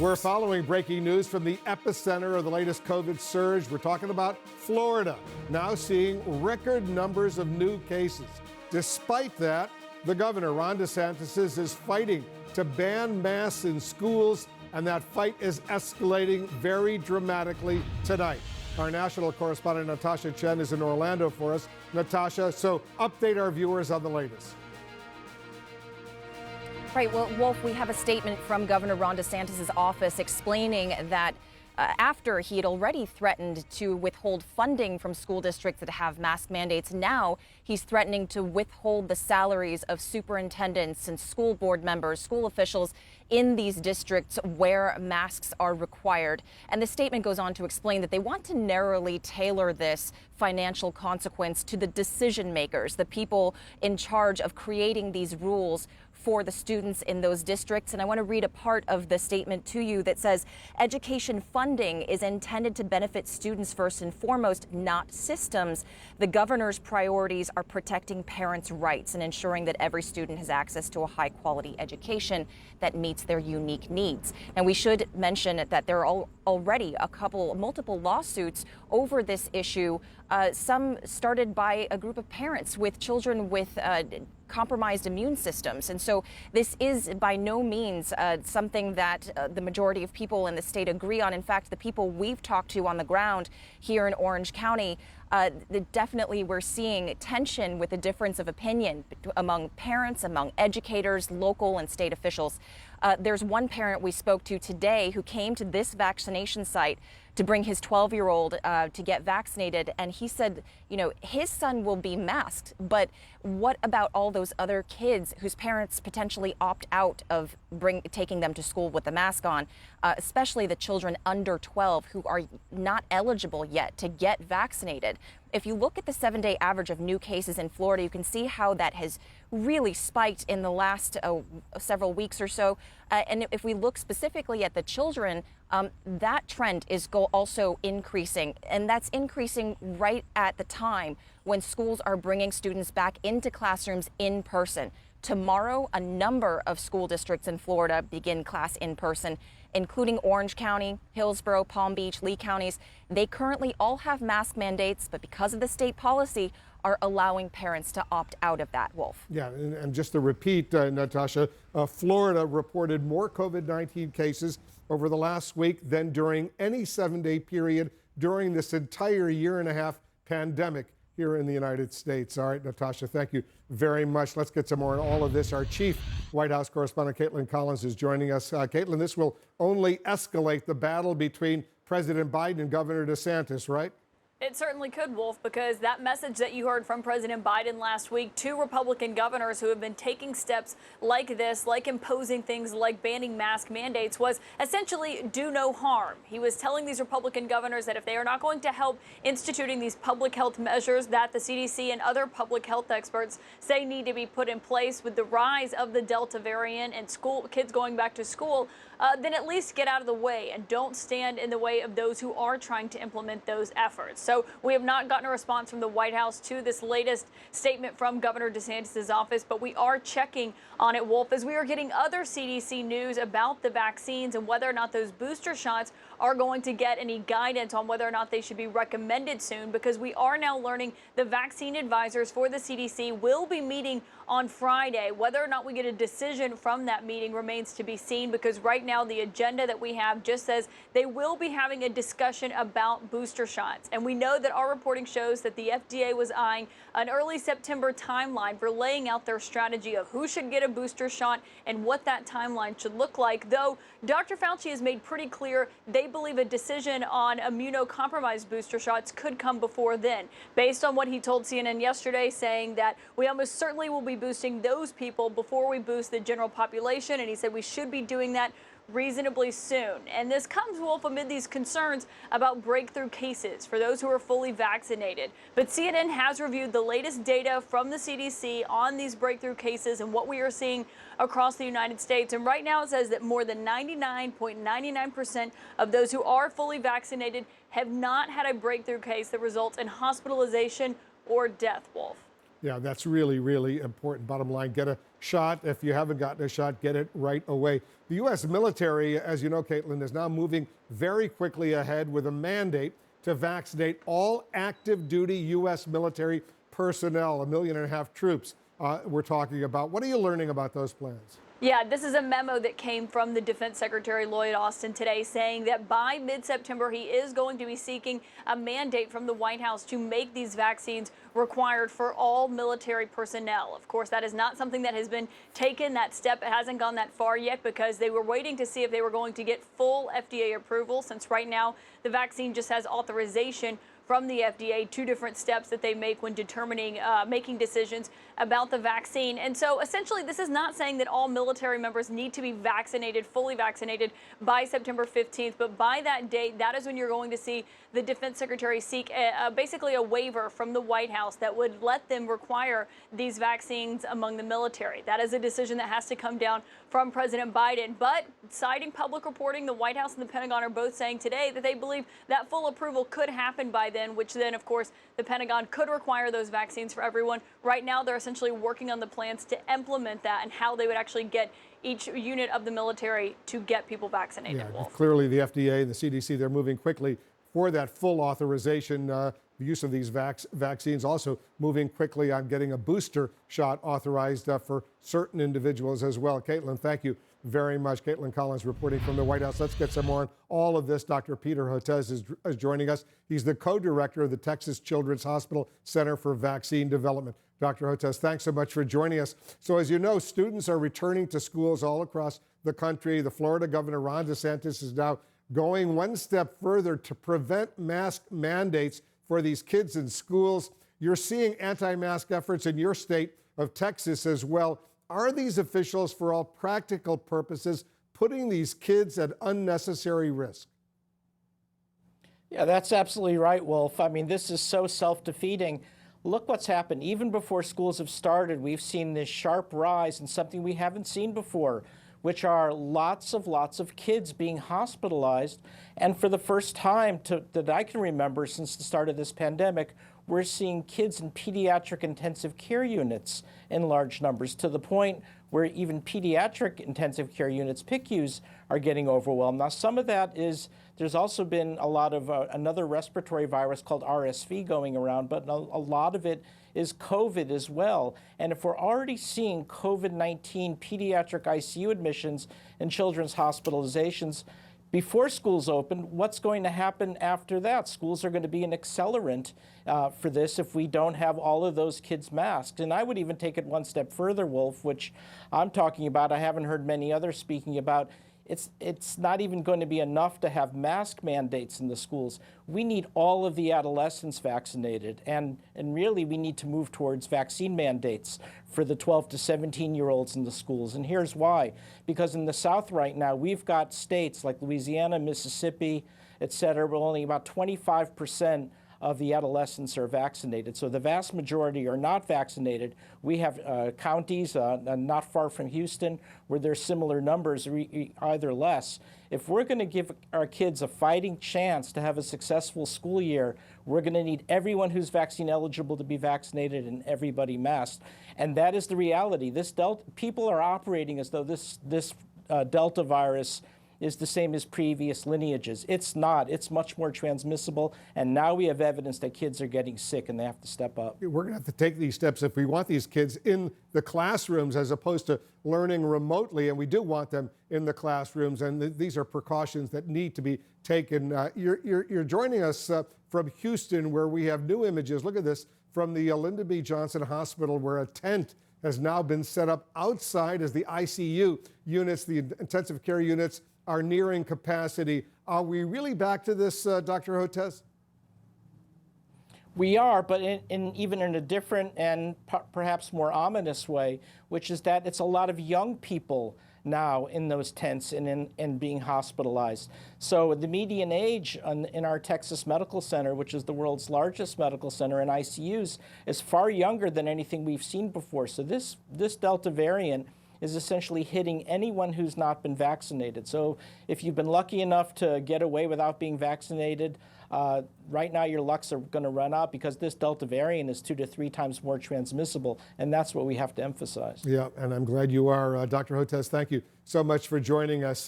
We're following breaking news from the epicenter of the latest COVID surge. We're talking about Florida, now seeing record numbers of new cases. Despite that, the governor, Ron DeSantis, is fighting to ban masks in schools, and that fight is escalating very dramatically tonight. Our national correspondent, Natasha Chen, is in Orlando for us. Natasha, so update our viewers on the latest. Right. Well, Wolf, we have a statement from Governor Ron DeSantis' office explaining that after he had already threatened to withhold funding from school districts that have mask mandates, now he's threatening to withhold the salaries of superintendents and school board members, school officials in these districts where masks are required. And the statement goes on to explain that they want to narrowly tailor this financial consequence to the decision makers, the people in charge of creating these rules for the students in those districts. And I want to read a part of the statement to you that says education funding is intended to benefit students first and foremost, not systems. The governor's priorities are protecting parents' rights and ensuring that every student has access to a high quality education that meets their unique needs. And we should mention that there are already multiple lawsuits over this issue. Some started by a group of parents with children with compromised immune systems. And so this is by no means something that the majority of people in the state agree on. In fact, the people we've talked to on the ground here in Orange County, definitely we're seeing tension with a difference of opinion among parents, among educators, local and state officials. There's one parent we spoke to today who came to this vaccination site to bring his 12-year-old to get vaccinated. And he said, you know, his son will be masked, but what about all those other kids whose parents potentially opt out of taking them to school with the mask on, especially the children under 12 who are not eligible yet to get vaccinated? If you look at the 7-day average of new cases in Florida, you can see how that has really spiked in the last several weeks or so. And if we look specifically at the children, that trend is also increasing. And that's increasing right at the time when schools are bringing students back into classrooms in person. Tomorrow, a number of school districts in Florida begin class in person, including Orange County, Hillsborough, Palm Beach, Lee counties. They currently all have mask mandates, but because of the state policy, are allowing parents to opt out of that, Wolf. Yeah, and just to repeat, Natasha, Florida reported more COVID-19 cases over the last week than during any 7-day period during this entire year-and-a-half pandemic here in the United States. All right, Natasha, thank you very much. Let's get some more on all of this. Our chief White House correspondent, Caitlin Collins, is joining us. Caitlin, this will only escalate the battle between President Biden and Governor DeSantis, right? It certainly could, Wolf, because that message that you heard from President Biden last week to Republican governors who have been taking steps like this, like imposing things like banning mask mandates, was essentially do no harm. He was telling these Republican governors that if they are not going to help instituting these public health measures that the CDC and other public health experts say need to be put in place with the rise of the Delta variant and kids going back to school, then at least get out of the way and don't stand in the way of those who are trying to implement those efforts. So we have not gotten a response from the White House to this latest statement from Governor DeSantis' office, but we are checking on it, Wolf, as we are getting other CDC news about the vaccines and whether or not those booster shots are going to get any guidance on whether or not they should be recommended soon, because we are now learning the vaccine advisors for the CDC will be meeting on Friday. Whether or not we get a decision from that meeting remains to be seen, because right now the agenda that we have just says they will be having a discussion about booster shots. And we know that our reporting shows that the FDA was eyeing an early September timeline for laying out their strategy of who should get a booster shot and what that timeline should look like. Though Dr. Fauci has made pretty clear they believe a decision on immunocompromised booster shots could come before then, based on what he told CNN yesterday, saying that we almost certainly will be boosting those people before we boost the general population. And he said we should be doing that reasonably soon. And this comes, Wolf, amid these concerns about breakthrough cases for those who are fully vaccinated. But CNN has reviewed the latest data from the CDC on these breakthrough cases and what we are seeing across the United States. And right now it says that more than 99.99% of those who are fully vaccinated have not had a breakthrough case that results in hospitalization or death, Wolf. Yeah, that's really, really important. Bottom line, get a shot. If you haven't gotten a shot, get it right away. The U.S. military, as you know, Caitlin, is now moving very quickly ahead with a mandate to vaccinate all active duty U.S. military personnel, 1.5 million troops we're talking about. What are you learning about those plans? Yeah, this is a memo that came from the Defense Secretary Lloyd Austin today saying that by mid-September, he is going to be seeking a mandate from the White House to make these vaccines required for all military personnel. Of course, that is not something that has been taken. That step hasn't gone that far yet because they were waiting to see if they were going to get full FDA approval, since right now the vaccine just has authorization from the FDA, 2 different steps that they make when determining, making decisions about the vaccine. And so essentially, this is not saying that all military members need to be vaccinated, fully vaccinated by September 15th. But by that date, that is when you're going to see the Defense Secretary seek basically a waiver from the White House that would let them require these vaccines among the military. That is a decision that has to come down from President Biden. But citing public reporting, the White House and the Pentagon are both saying today that they believe that full approval could happen by then, which then, of course, the Pentagon could require those vaccines for everyone. Right now, they're essentially working on the plans to implement that and how they would actually get each unit of the military to get people vaccinated. Yeah, clearly the FDA and the CDC, they're moving quickly for that full authorization. The use of these vaccines also moving quickly on getting a booster shot authorized for certain individuals as well. Caitlin, thank you very much. Caitlin Collins reporting from the White House. Let's get some more on all of this. Dr. Peter Hotez is joining us. He's the co-director of the Texas Children's Hospital Center for Vaccine Development. Dr. Hotez, thanks so much for joining us. So as you know, students are returning to schools all across the country. The Florida Governor Ron DeSantis is now going one step further to prevent mask mandates for these kids in schools. You're seeing anti-mask efforts in your state of Texas as well. Are these officials, for all practical purposes, putting these kids at unnecessary risk? Yeah, that's absolutely right, Wolf. I mean, this is so self-defeating. Look what's happened. Even before schools have started, we've seen this sharp rise in something we haven't seen before, which are lots of kids being hospitalized. And for the first time that I can remember since the start of this pandemic, we're seeing kids in pediatric intensive care units in large numbers, to the point where even pediatric intensive care units, PICUs, are getting overwhelmed. Now, some of that is, there's also been a lot of another respiratory virus called RSV going around, but a lot of it is COVID as well. And if we're already seeing COVID-19 pediatric ICU admissions and children's hospitalizations before schools open, what's going to happen after that? Schools are going to be an accelerant for this if we don't have all of those kids masked. And I would even take it one step further, Wolf, which I'm talking about. I haven't heard many others speaking about. It's not even going to be enough to have mask mandates in the schools. We need all of the adolescents vaccinated, and really we need to move towards vaccine mandates for the 12 to 17-year-olds in the schools. And here's why. Because in the South right now, we've got states like Louisiana, Mississippi, et cetera, where only about 25% of the adolescents are vaccinated. So the vast majority are not vaccinated. We have counties not far from Houston where there's similar numbers, or either less. If we're going to give our kids a fighting chance to have a successful school year, we're going to need everyone who's vaccine eligible to be vaccinated and everybody masked. And that is the reality. People are operating as though this Delta virus is the same as previous lineages. It's not. It's much more transmissible, and now we have evidence that kids are getting sick and they have to step up. We're going to have to take these steps if we want these kids in the classrooms as opposed to learning remotely, and we do want them in the classrooms, and these are precautions that need to be taken. You're joining us from Houston, where we have new images. Look at this from the Lyndon B. Johnson Hospital, where a tent has now been set up outside as the ICU units, the intensive care units, are nearing capacity. Are we really back to this, Dr. Hotez? We are, but even in a different and perhaps more ominous way, which is that it's a lot of young people now in those tents and being hospitalized. So the median age in our Texas Medical Center, which is the world's largest medical center in ICUs, is far younger than anything we've seen before. So this Delta variant is essentially hitting anyone who's not been vaccinated. So if you've been lucky enough to get away without being vaccinated, right now your lucks are going to run out because this Delta variant is 2 to 3 times more transmissible, and that's what we have to emphasize. Yeah, and I'm glad you are. Dr. Hotez, thank you so much for joining us.